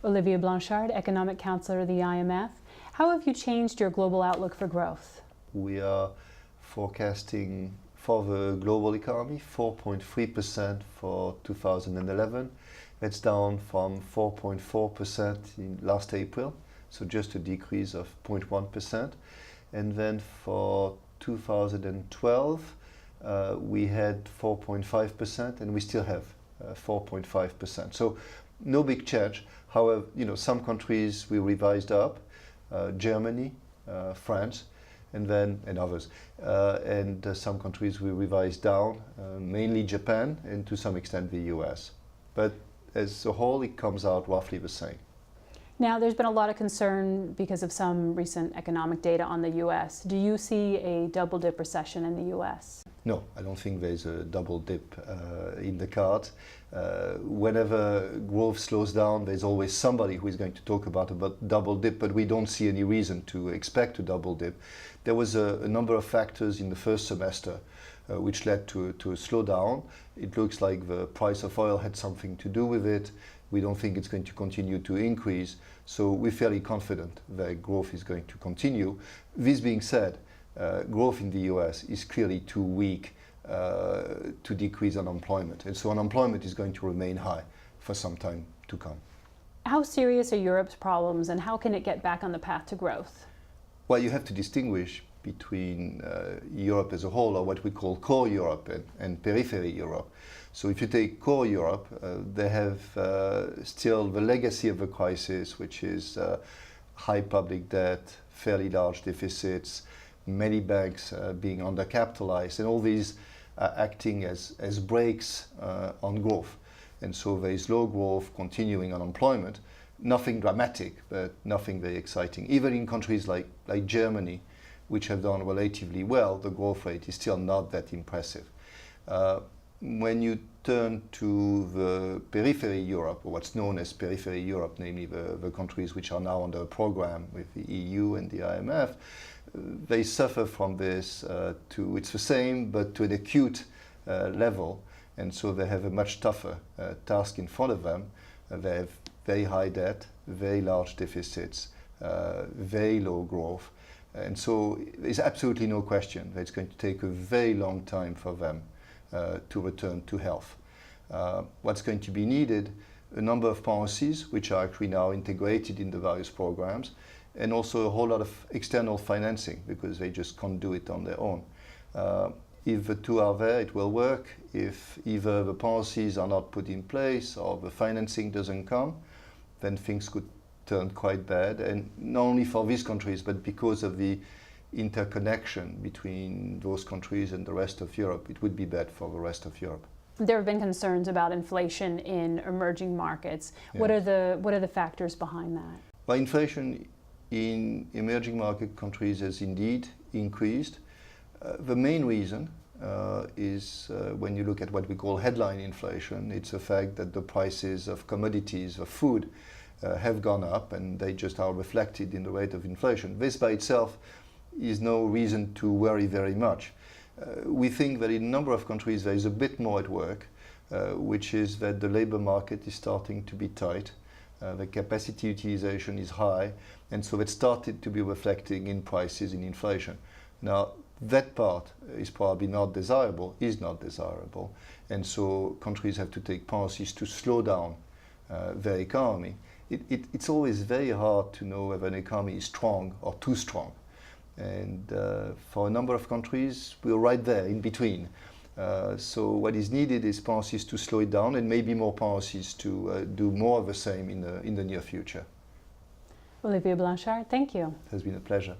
Olivier Blanchard, Economic Counsellor of the IMF. How have you changed your global outlook for growth? We are forecasting for the global economy 4.3% for 2011. That's down from 4.4% in last April, so just a decrease of 0.1%. And then for 2012, we had 4.5%, and we still have 4.5%. So no big change. However, some countries we revised up, Germany, France, and others. And some countries we revised down, mainly Japan and to some extent the US. But as a whole, it comes out roughly the same. Now, there's been a lot of concern because of some recent economic data on the US. Do you see a double dip recession in the US? No, I don't think there's a double dip in the cards. Whenever growth slows down, there's always somebody who is going to talk about double dip, but we don't see any reason to expect a double dip. There was a number of factors in the first semester which led to a slowdown. It looks like the price of oil had something to do with it. We don't think it's going to continue to increase, so we're fairly confident that growth is going to continue. This being said, growth in the US is clearly too weak to decrease unemployment, and so unemployment is going to remain high for some time to come. How serious are Europe's problems, and how can it get back on the path to growth? Well, you have to distinguish between Europe as a whole, or what we call core Europe, and periphery Europe. So if you take core Europe, they have still the legacy of the crisis, which is high public debt, fairly large deficits, many banks being undercapitalized, and all these acting as brakes on growth. And so there is low growth, continuing unemployment, nothing dramatic, but nothing very exciting. Even in countries like Germany, which have done relatively well, the growth rate is still not that impressive. When you turn to the periphery Europe, or what's known as periphery Europe, namely the countries which are now under a program with the EU and the IMF, they suffer from this it's the same, but to an acute level, and so they have a much tougher task in front of them. They have very high debt, very large deficits, very low growth, and so there's absolutely no question that it's going to take a very long time for them to return to health. What's going to be needed, a number of policies which are actually now integrated in the various programs, and also a whole lot of external financing, because they just can't do it on their own. If the two are there, it will work. If either the policies are not put in place or the financing doesn't come, then things could turn quite bad, and not only for these countries, but because of the interconnection between those countries and the rest of Europe, it would be bad for the rest of Europe. There have been concerns about inflation in emerging markets. Yeah. What are the factors behind that? Well, inflation in emerging market countries has indeed increased. The main reason is when you look at what we call headline inflation, it's the fact that the prices of commodities, of food, have gone up, and they just are reflected in the rate of inflation. This by itself is no reason to worry very much. We think that in a number of countries there is a bit more at work, which is that the labor market is starting to be tight, the capacity utilization is high, and so it started to be reflecting in prices, in inflation. Now, that part is probably not desirable, and so countries have to take policies to slow down their economy. It's always very hard to know whether an economy is strong or too strong. And for a number of countries, we're right there in between. So what is needed is policies to slow it down, and maybe more policies to do more of the same in the near future. Olivier Blanchard, thank you. It has been a pleasure.